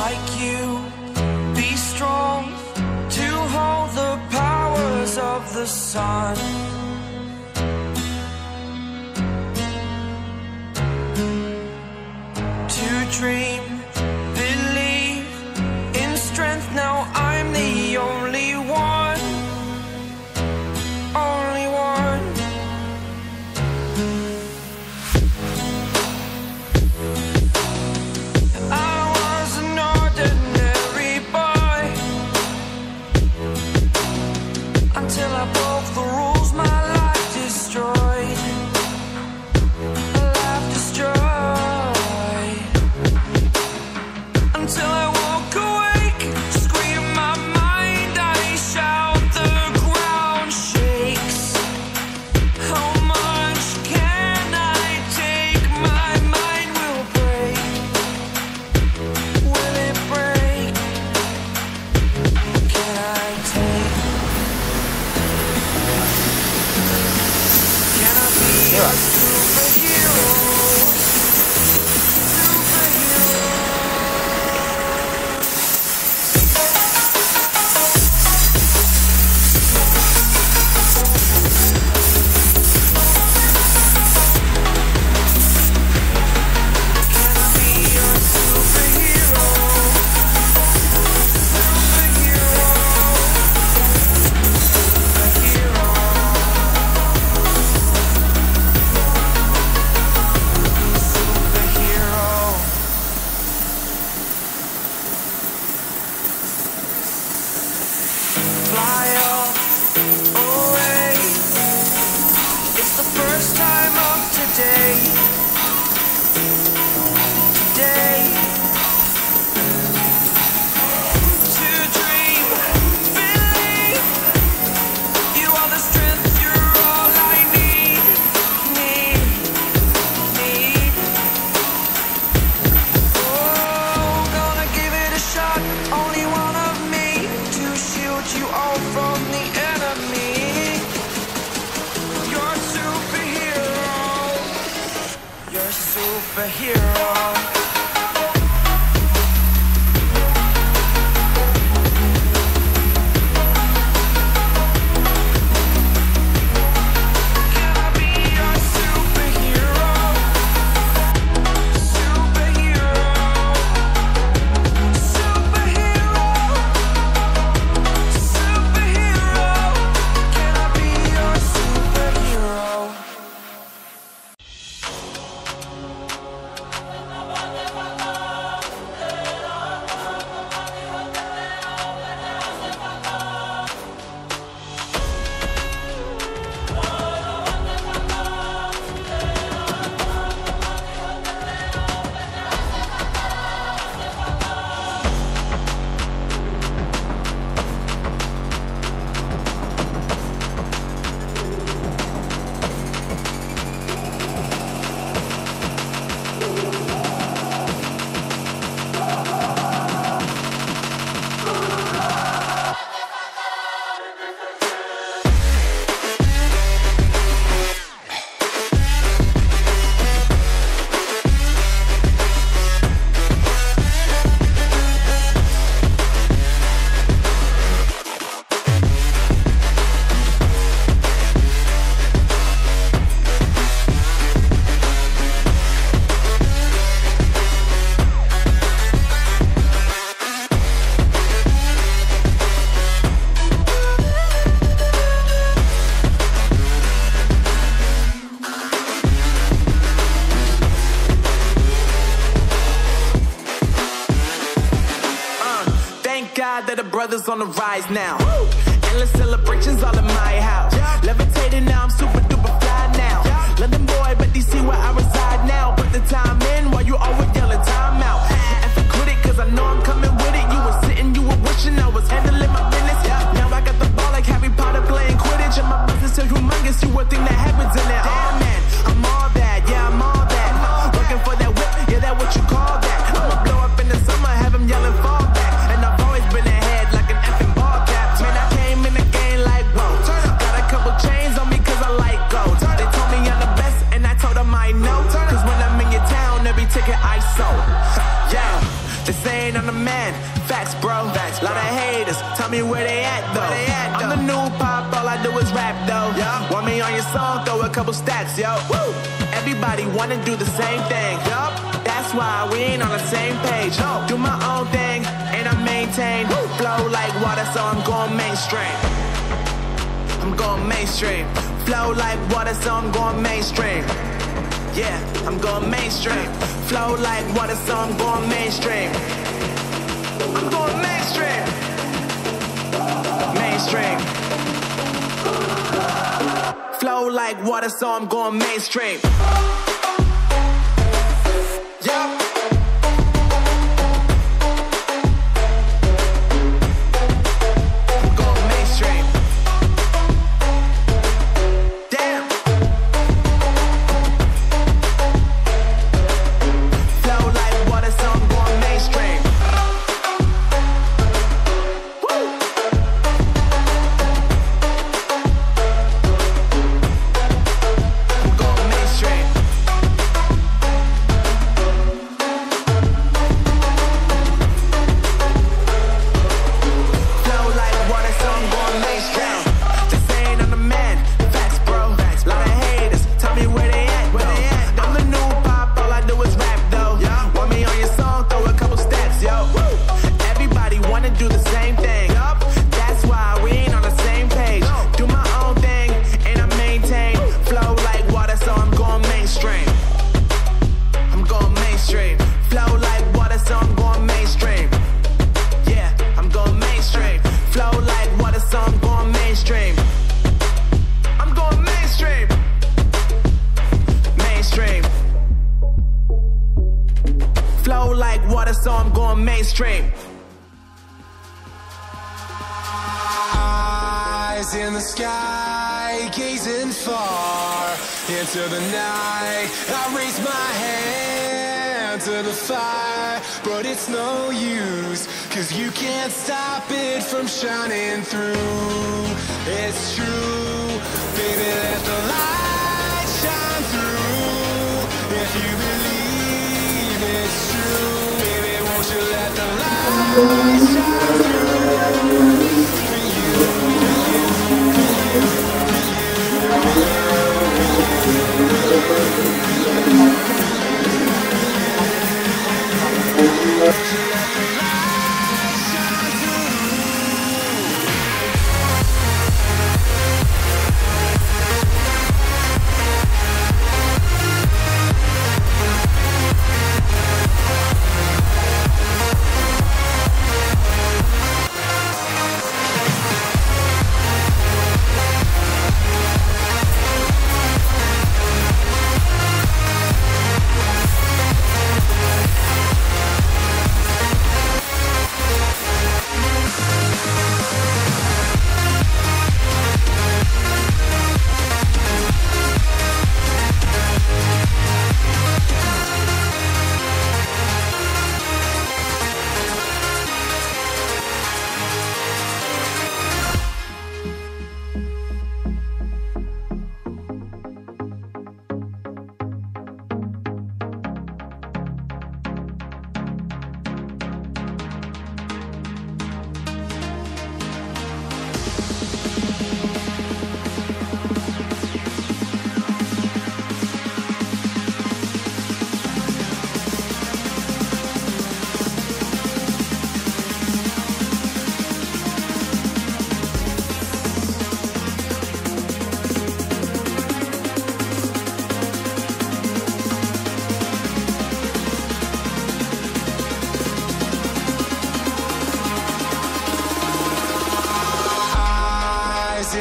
like you. Be strong to hold the powers of the sun. To dream, believe in strength. Now I'm the only one. Only one. I was an ordinary boy until I broke the rules. My life destroyed. Life destroyed. Until I woke awake, scream my mind, I shout, the ground shakes. How much can I take? My mind will break. Will it break? Can I take? Can I be a superhero? Fly up, away. It's the first time of today. Today. To dream, believe. You are the strength, you're all I need. Need. Oh, gonna give it a shot. Only one of me to shield you all from the enemy. You're a superhero. You're a superhero. Can I be your superhero? Superhero. Superhero. Superhero. Can I be your superhero? That the brothers on the rise now. Endless celebrations all in my house. Levitating now, I'm super duper fly now. London boy, but DC where I reside now. Put the time in while you always yelling time out. And for quit it, cause I know I'm coming with it. You were sitting, you were wishing I was handling my business. Now I got the ball like Harry Potter playing Quidditch. And my business is humongous, you would think that happens in there. Damn man, I'm all that, yeah I'm all that. Working for that whip, yeah that what you call that. I'ma blow up in the summer, have them yelling fall back. And I've always been ahead like an effing ball cap. Man, I came in the game like whoa. Got a couple chains on me cause I like gold. They told me I'm the best and I told them I know. Cause when I'm in your town, They saying I'm the man, facts bro. Lot of haters, tell me where they at though. I'm the new pop, all I do is rap though. Want me on your song, throw a couple stacks, yo. Woo! Everybody wanna do the same thing. That's why we ain't on the same page. Do my own thing, and I maintain. Flow like water, so I'm going mainstream. I'm going mainstream. Flow like water, so I'm going mainstream. Yeah, I'm going mainstream. Flow like water, so I'm going mainstream. I'm going mainstream. Mainstream. Flow like water, so I'm going mainstream. Yeah. So I'm going mainstream. Eyes in the sky, gazing far into the night. I raise my hand to the fire, but it's no use, 'cause you can't stop it from shining through. It's true, baby, let the light shine through. If you believe it's true, won't you let the light shine through for you,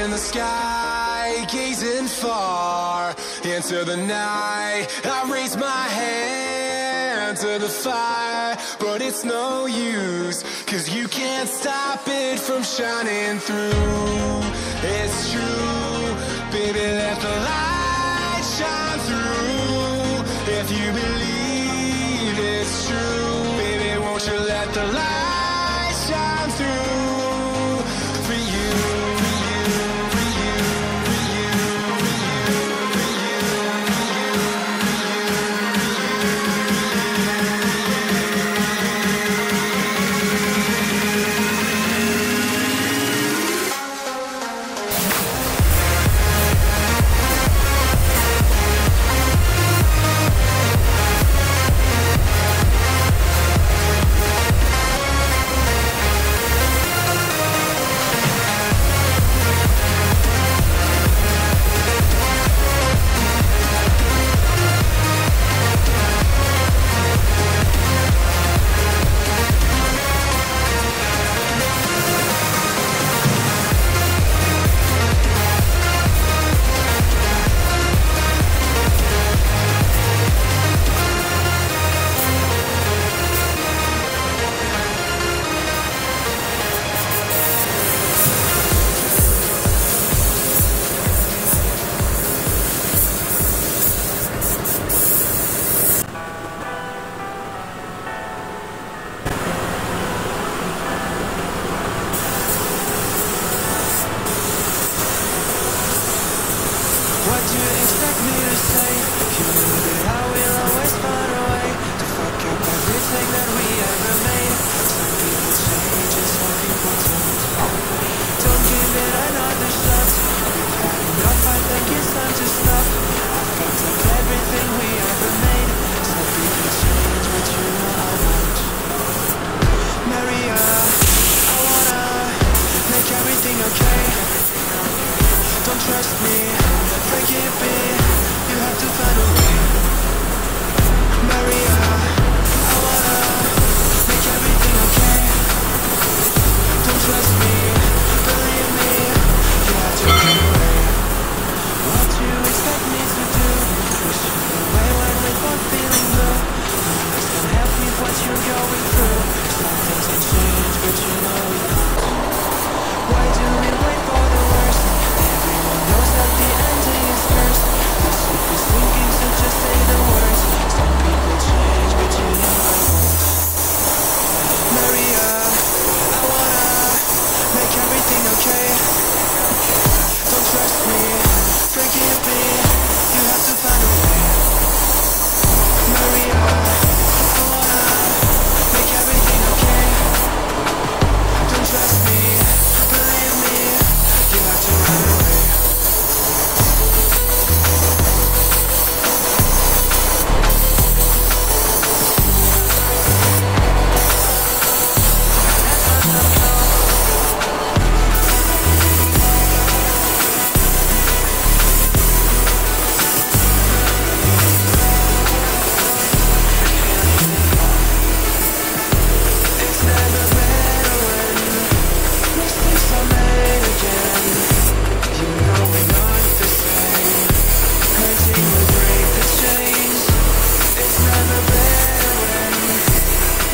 in the sky, gazing far into the night. I raise my hand to the fire, but it's no use, 'cause you can't stop it from shining through. It's true, baby, let the light shine through. If you believe it's true, baby, won't you let the light shine through for you. trust me, forgive me, you have to find a way. Maria, I wanna make everything okay. Don't trust me, believe me, you have to run away. What do you expect me to do? Push you away when we're both feeling blue. No words can help with what you're going through. Some things can change, but you know it won't. Why do we wait for the worst? Everyone knows that the ending is cursed. The ship is sinking, so just say the words. Some people change, but you know I won't. Maria, I wanna make everything okay. Don't trust me, forgive me, you have to find a way. Maria, I wanna make everything okay. Don't trust me, believe me, you have to run away. It's never better when mistakes are made again. You know we're not the same. Hurting will break the chains. It's never better when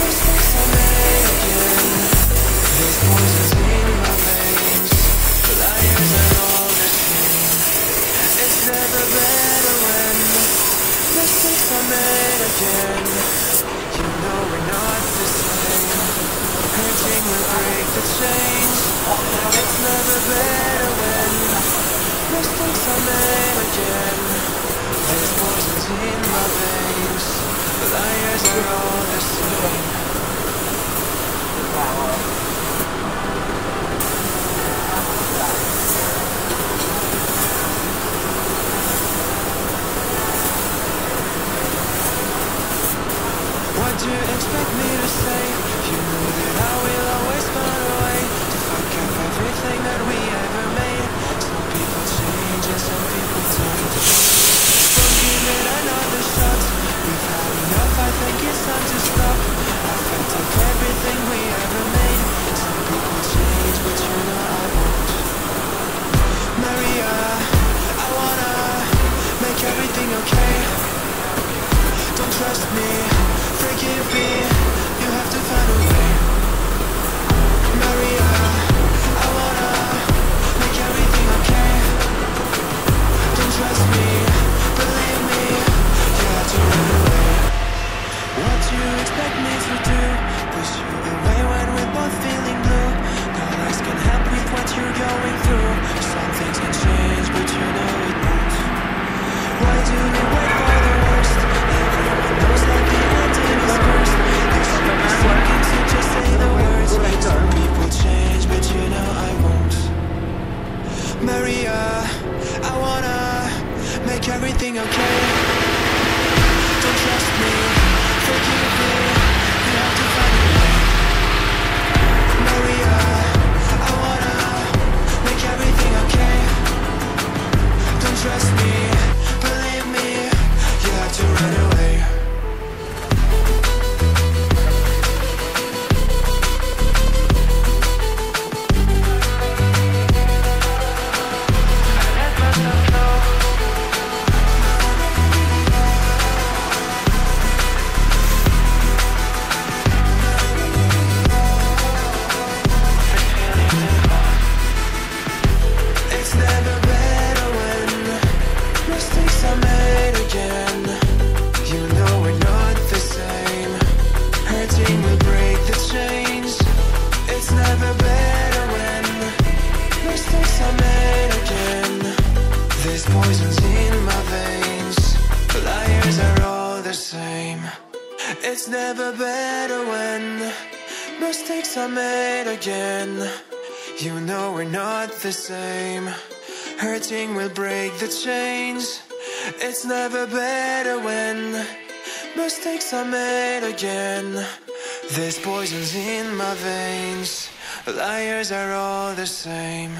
mistakes are made again. There's poisons in my veins. Liars are all the same. It's never better when mistakes are made again. You know we're not the same. Hurting will break the chains. It's never better when mistakes are made again. There's poisons in my veins. Liars are all the same. What do you expect me to say? You know that I will always find a way to fuck up everything that we ever made. Some people change and some people don't. Don't give it another shot. We've had enough, I think it's time to stop. I fucked up everything we ever made. Some people change, but you know I won't. Maria, I wanna make everything okay. Don't trust me, forgive me, you have to find a way. Maria, I wanna make everything okay. Don't trust me, believe me, you have to run away. What do you expect me to do? Push you away when we're both feeling blue. No lies can help with what you're going through. Some things can change, but you know it won't. Why do we wait for the worst? Everyone knows that the ending is cursed. The ship is sinking, so just say the words. Some people change, but you know I won't. Maria, I wanna make everything okay. Don't trust me, forgive me, you have to find a way. Maria, I wanna make everything okay. Don't trust me, believe me, you have to run away. It's never better when mistakes are made again. You know we're not the same. Hurting will break the chains. It's never better when mistakes are made again. There's poisons in my veins. Liars are all the same. It's never better when mistakes are made again. You know we're not the same. Hurting will break the chains. It's never better when mistakes are made again. There's poisons in my veins. Liars are all the same.